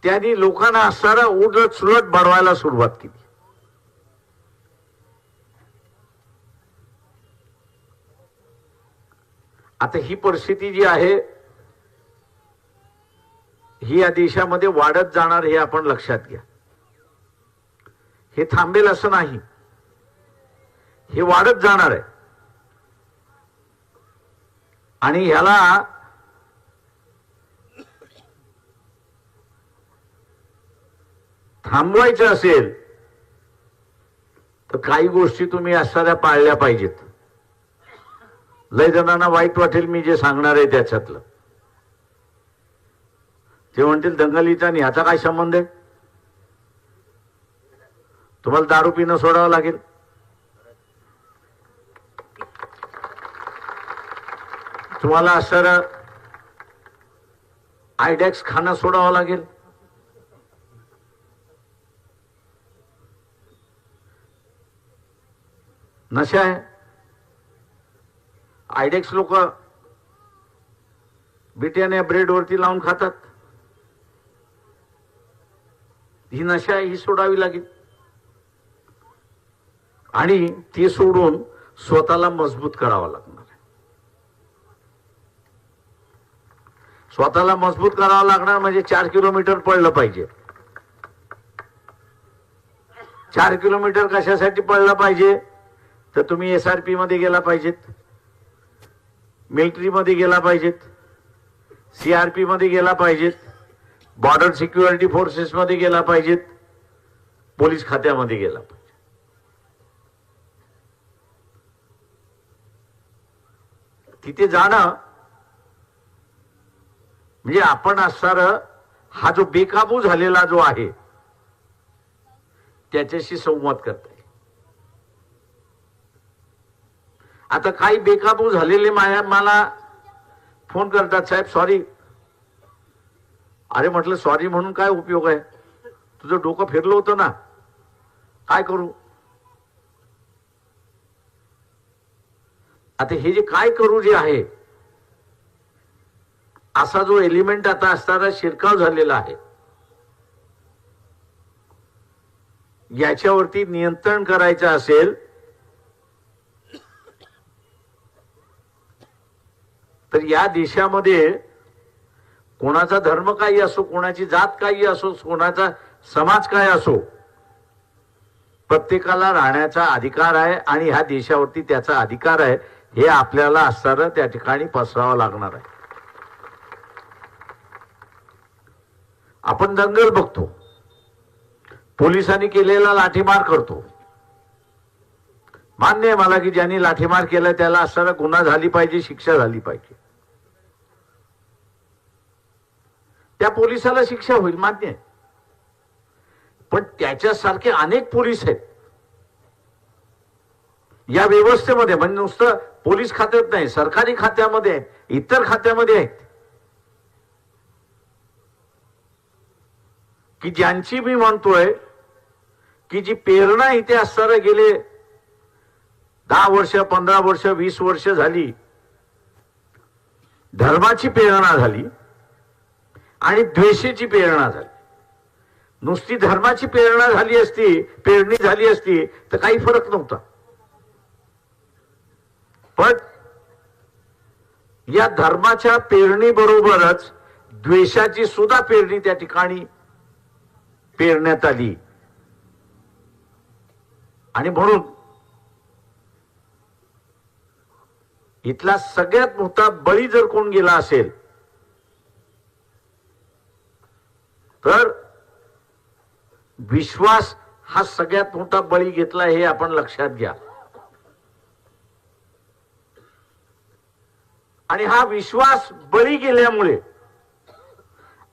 त्यांनी लोकांना असणारा उलट सुलट बडवायला सुरुवात केली. आता ही परिस्थिती जी आहे ही या देशामध्ये वाढत जाणार हे आपण लक्षात घ्या. हे थांबेल असं नाही, हे वाढत जाणार आहे. आणि ह्याला थांबवायचं असेल तर काही गोष्टी तुम्ही असणाऱ्या पाळल्या पाहिजेत. लय जणांना वाईट वाटेल मी जे सांगणार आहे त्याच्यातलं. ते म्हणतील दंगलीचा आणि ह्याचा काय संबंध आहे? तुम्हाला दारू पिणं सोडावं लागेल, तुम्हाला असणारं आयडॅक्स खाणं सोडावं लागेल, नशा आहे. आयडेक्स लोक बिट्याने ब्रेड वरती लावून खातात. ही नशा आहे, ही सोडावी लागेल. आणि ती सोडून स्वतःला मजबूत करावं लागणार आहे. स्वतःला मजबूत करावं लागणार म्हणजे 4 किलोमीटर पळलं पाहिजे. 4 किलोमीटर कशासाठी पळलं पाहिजे? तर तुम्ही SRP मध्ये गेला पाहिजेत, मिलिटरी मध्ये गेला पाहिजेत, CRP मध्ये गेला पाहिजेत, बॉर्डर सिक्युरिटी फोर्सेस मध्ये गेला पाहिजेत, पोलीस खात्यामध्ये गेला पाहिजे. तिथे जाणं म्हणजे आपण असणारं हा जो बेकाबू झालेला जो आहे त्याच्याशी संवाद करता येईल. आता काही बेकाबू झालेले मला फोन करतात, साहेब सॉरी. अरे म्हटलं सॉरी म्हणून काय उपयोग आहे? तुझं डोकं फिरलं होतं ना, काय करू? आता हे जे काय करू जे आहे असा जो एलिमेंट आता असणारा शिरकाव झालेला आहे याच्यावरती नियंत्रण करायचं असेल तर या देशामध्ये कोणाचा धर्म काही असो, कोणाची जात काही असो, कोणाचा समाज काय असो, प्रत्येकाला राहण्याचा अधिकार आहे आणि ह्या देशावरती त्याचा अधिकार आहे हे आपल्याला असणारं त्या ठिकाणी पसरावं लागणार आहे. आपण दंगल बघतो, पोलिसांनी केलेला लाठीमार करतो. मान्य आहे मला की ज्यांनी लाठीमार केला त्याला असणारा गुन्हा झाली पाहिजे, शिक्षा झाली पाहिजे. त्या पोलिसाला शिक्षा होईल, मान्य आहे. पण त्याच्यासारखे अनेक पोलीस आहेत या व्यवस्थेमध्ये, म्हणजे नुसतं पोलीस खात्यात नाही, सरकारी खात्यामध्ये आहेत, इतर खात्यामध्ये आहेत की ज्यांची मी म्हणतोय की जी प्रेरणा इथे असणारे गेले 10 वर्ष, 15 वर्ष, 20 वर्ष झाली, धर्माची प्रेरणा झाली आणि द्वेषाची प्रेरणा झाली. नुसती धर्माची प्रेरणा झाली असती, पेरणी झाली असती तर काही फरक नव्हता. पण या धर्माच्या पेरणी बरोबरच द्वेषाची सुद्धा पेरणी त्या ठिकाणी पेरण्यात आली. आणि म्हणून इथला सगळ्यात मोठा बळी जर कोण गेला असेल तर विश्वास हा सगळ्यात मोठा बळी घेतला हे आपण लक्षात घ्या. आणि हा विश्वास बळी गेल्यामुळे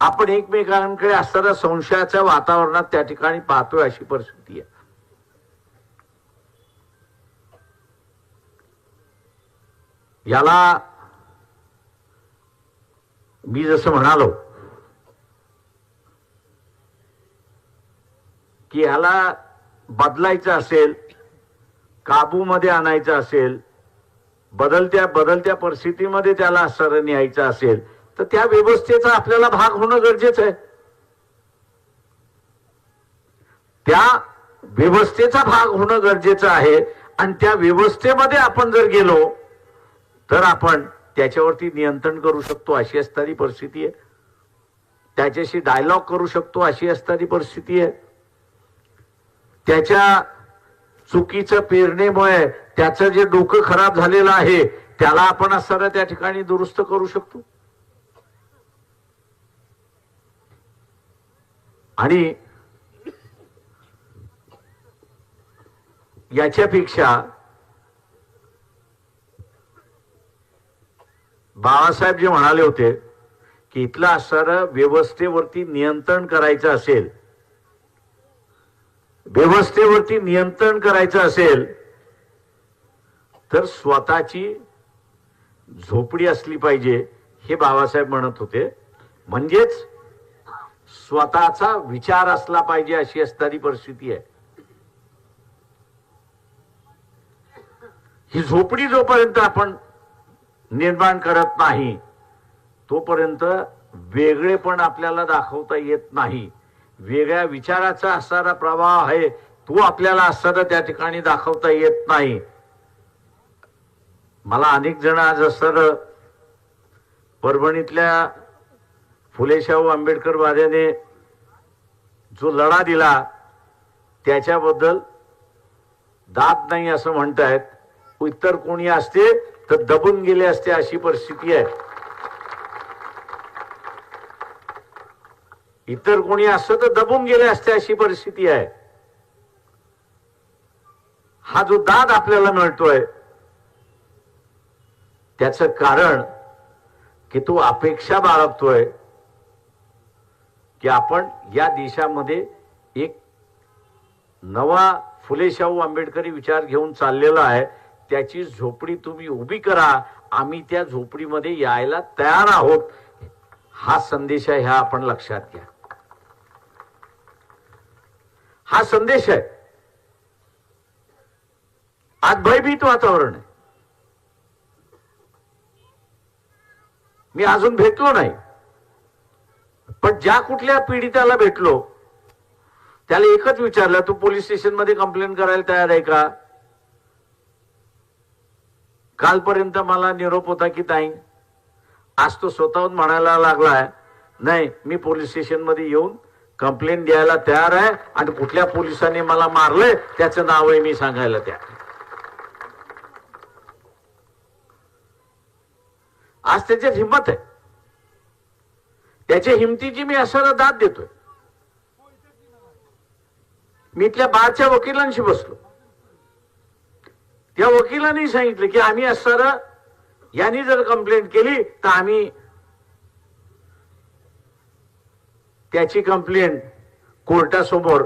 आपण एकमेकांकडे असणाऱ्या संशयाच्या वातावरणात त्या ठिकाणी पाहतोय अशी परिस्थिती आहे. याला मी जसं म्हणालो की ह्याला बदलायचं असेल, काबूमध्ये आणायचं असेल, बदलत्या परिस्थितीमध्ये त्याला असणारं न्यायचं असेल तर त्या व्यवस्थेचा आपल्याला भाग होणं गरजेचं आहे. त्या व्यवस्थेचा भाग होणं गरजेचं आहे आणि त्या व्यवस्थेमध्ये आपण जर गेलो तर आपण त्याच्यावरती नियंत्रण करू शकतो अशी असणारी परिस्थिती आहे. त्याच्याशी डायलॉग करू शकतो अशी असणारी परिस्थिती आहे. त्याच्या चुकीचं प्रेरणेमुळे त्याचं जे डोकं खराब झालेलं आहे त्याला आपण असणारा त्या ठिकाणी दुरुस्त करू शकतो. आणि याच्यापेक्षा बाळासाहेब जे म्हणाले होते की इथलं असणारं व्यवस्थेवरती नियंत्रण करायचं असेल, व्यवस्थेवरती नियंत्रण करायचं असेल तर स्वतःची झोपडी असली पाहिजे हे बाबासाहेब म्हणत होते. म्हणजेच स्वतःचा विचार असला पाहिजे अशी असणारी परिस्थिती आहे. ही झोपडी जोपर्यंत आपण निर्माण करत नाही तोपर्यंत वेगळेपण आपल्याला दाखवता येत नाही. वेगळ्या विचाराचा असणारा प्रवाह आहे तो आपल्याला असणारा त्या ठिकाणी दाखवता येत नाही. मला अनेक जण आज असणारं परभणीतल्या फुले शाहू आंबेडकर वाद्याने जो लढा दिला त्याच्याबद्दल दाद नाही असं म्हणतायत. इतर कोणी असते तर दबून गेले असते अशी परिस्थिती आहे. इतर कोणी असतं तर दबून गेले असते अशी परिस्थिती आहे. हा जो दाद आपल्याला मिळतोय त्याचं कारण की तो अपेक्षा बाळगतोय की आपण या देशामध्ये एक नवा फुले शाहू आंबेडकरी विचार घेऊन चाललेला आहे. त्याची झोपडी तुम्ही उभी करा, आम्ही त्या झोपडीमध्ये यायला तयार आहोत. हा संदेश आहे, हा आपण लक्षात घ्या. हा संदेश आहे. आज भयभीत वातावरण आहे. मी अजून भेटलो नाही पण ज्या कुठल्या पीडिताला भेटलो त्याला एकच विचारलं, तू पोलीस स्टेशन मध्ये कंप्लेंट करायला तयार आहे का? कालपर्यंत मला निरोप होता की नाही. आज तो स्वतःहून म्हणायला लागलाय नाही मी पोलीस स्टेशन मध्ये येऊन कंप्लेंट द्यायला तयार आहे आणि कुठल्या पोलिसांनी मला मारलंय त्याचं नाव आहे मी सांगायला तयार. आज त्याच्यात हिंमत आहे. त्याच्या हिमतीची मी असं दाद देतोय. मी इथल्या बारच्या वकिलांशी बसलो. त्या वकिलांनी सांगितलं की आम्ही असं यांनी जर कंप्लेंट केली तर आम्ही त्याची कंप्लेंट कोर्टासमोर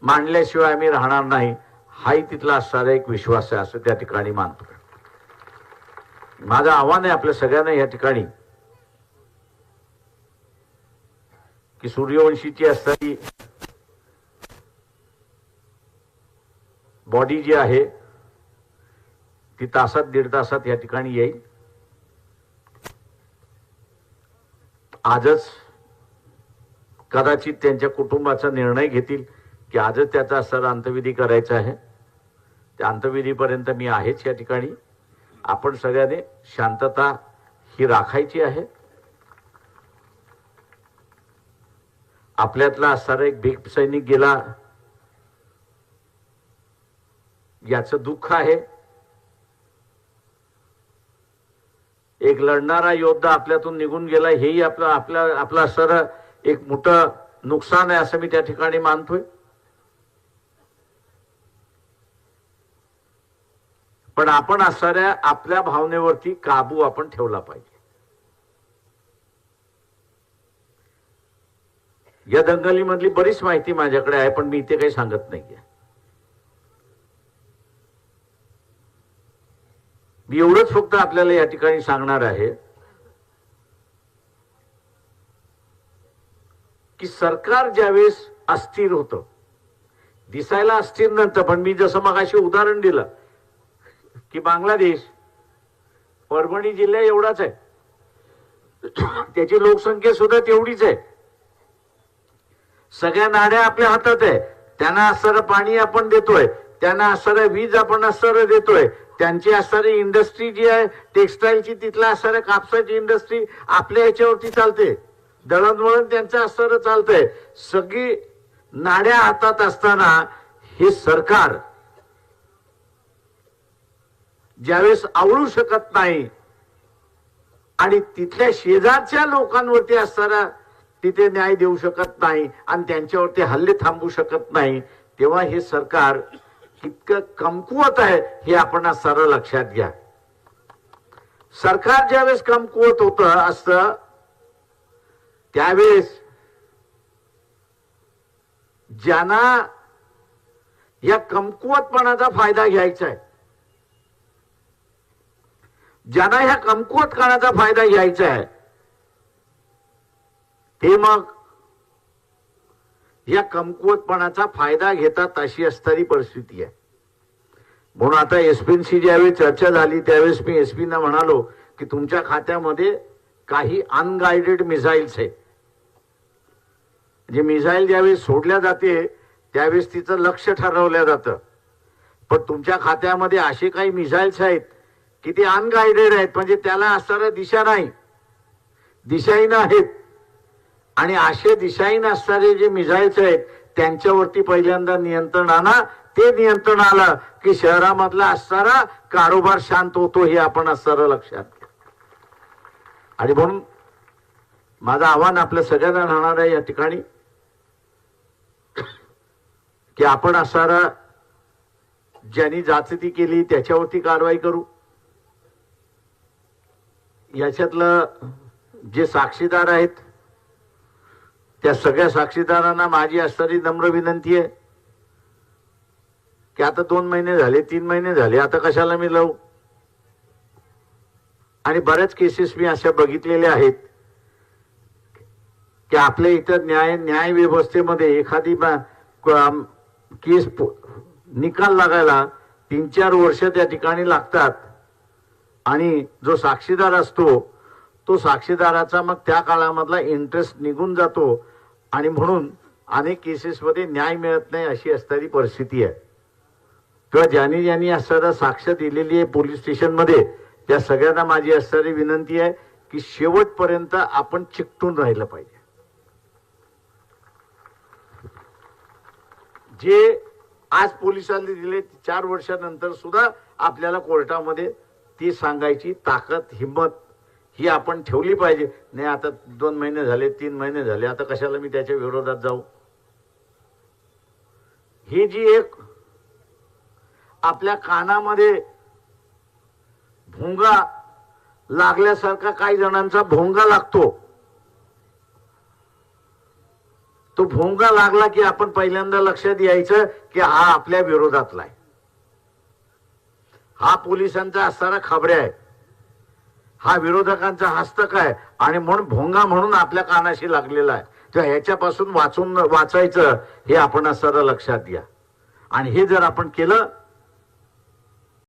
मांडल्याशिवाय आम्ही राहणार नाही. हाही तिथला असणारा एक विश्वास आहे असं त्या ठिकाणी मानतो. माझं आव्हान आहे आपल्या सगळ्यांना या ठिकाणी की सूर्यवंशीची असणारी बॉडी जी आहे ती तासात दीड तासात या ठिकाणी येईल. आजच कदाचित त्यांच्या कुटुंबाचा निर्णय घेतील की आजच त्याचा असणारा अंत्यविधी करायचा आहे. त्या अंत्यविधीपर्यंत मी आहेच या ठिकाणी. आपण सगळ्यांनी शांतता ही राखायची आहे. आपल्यातला असणारा एक भीक सैनिक गेला याचं दुःख आहे. एक लढणारा योद्धा आपल्यातून निघून गेला हेही आपलं असणारं एक मोठं नुकसान आहे असं मी त्या ठिकाणी मानतोय. पण आपण असणाऱ्या आपल्या भावनेवरती काबू आपण ठेवला पाहिजे. या दंगलीमधली बरीच माहिती माझ्याकडे आहे पण मी इथे काही सांगत नाहीये. मी एवढंच फक्त आपल्याला या ठिकाणी सांगणार आहे की सरकार ज्यावेळेस अस्थिर होतं, दिसायला अस्थिर नव्हतं, पण मी जसं मगाशी उदाहरण दिलं की बांगलादेश परभणी जिल्हा एवढाच आहे, त्याची लोकसंख्या सुद्धा तेवढीच आहे, सगळ्या नाड्या आपल्या हातात आहे, त्यांना असणारं पाणी आपण देतोय, त्यांना असणारं वीज आपण असणारं देतोय, त्यांची असणारी इंडस्ट्री जी आहे टेक्सटाईलची, तिथला असणाऱ्या कापसाची इंडस्ट्री आपल्या ह्याच्यावरती चालते, दळणवळण त्यांचं असणारं चालतंय. सगळी नाड्या हातात असताना हे सरकार ज्यावेळेस आवळू शकत नाही आणि तिथल्या शेजारच्या लोकांवरती असणारा तिथे न्याय देऊ शकत नाही आणि त्यांच्यावरती हल्ले थांबवू शकत नाही, तेव्हा हे सरकार कितकं कमकुवत आहे हे आपण सरळ लक्षात घ्या. सरकार ज्यावेळेस कमकुवत होत असतं त्यावेळेस ज्यांना या कमकुवतपणाचा फायदा घ्यायचा आहे, ज्यांना ह्या कमकुवतपणाचा फायदा घ्यायचा आहे, ते मग या कमकुवतपणाचा फायदा घेतात अशी असणारी परिस्थिती आहे. म्हणून आता एसपींशी ज्यावेळी चर्चा झाली त्यावेळेस मी एसपींना म्हणालो की तुमच्या खात्यामध्ये काही अनगाइडेड मिसाईल्स आहे. जे मिसाईल ज्यावेळी सोडल्या जाते त्यावेळेस तिचं लक्ष ठरवलं जातं, पण तुमच्या खात्यामध्ये असे काही मिसाईल्स आहेत की ते अनगाइडेड आहेत, म्हणजे त्याला असणाऱ्या दिशा नाही, दिशाहीन आहेत. आणि असे दिशाहीन असणारे जे मिसाईल्स आहेत त्यांच्यावरती पहिल्यांदा नियंत्रण आणा. ते नियंत्रण आलं की शहरामधला असणारा कारोबार शांत होतो, हे आपण असणारं लक्षात घ्या. आणि म्हणून माझं आव्हान आपल्या सगळ्यांना राहणार आहे या ठिकाणी की आपण असणारा ज्यांनी जाचती केली त्याच्यावरती कारवाई करू. याच्यातलं जे साक्षीदार आहेत त्या सगळ्या साक्षीदारांना माझी असणारी नम्र विनंती आहे की आता 2 महिने झाले, 3 महिने झाले, आता कशाला मी लावू. आणि बऱ्याच केसेस मी अशा बघितलेल्या आहेत की आपल्या इतर न्याय व्यवस्थेमध्ये एखादी केस निकाल लागायला 3-4 वर्ष त्या ठिकाणी लागतात आणि जो साक्षीदार असतो तो साक्षीदाराचा मग त्या काळामधला इंटरेस्ट निघून जातो आणि म्हणून अनेक केसेसमध्ये न्याय मिळत नाही अशी असणारी परिस्थिती आहे. किंवा ज्यांनी असणारा साक्ष दिलेली आहे पोलीस स्टेशनमध्ये त्या सगळ्यांना माझी असणारी विनंती आहे की शेवटपर्यंत आपण चिकटून राहिलं पाहिजे. जे आज पोलिसांनी दिले 4 वर्षानंतर सुद्धा आपल्याला कोर्टामध्ये ती सांगायची ताकद हिम्मत ही आपण ठेवली पाहिजे. नाही आता 2 महिने झाले, 3 महिने झाले, आता कशाला मी त्याच्या विरोधात जाऊ. ही जी एक आपल्या कानामध्ये भोंगा लागल्यासारखा काही जणांचा भोंगा लागतो, तो भोंगा लागला की आपण पहिल्यांदा लक्षात यायचं की हा आपल्या विरोधातला आहे, हा पोलिसांचा असणारा खबऱ्या आहे, हा विरोधकांचा हस्तक आहे आणि म्हणून भोंगा म्हणून आपल्या कानाशी लागलेला आहे. तर ह्याच्यापासून वाचायचं हे आपण असणारं लक्षात घ्या. आणि हे जर आपण केलं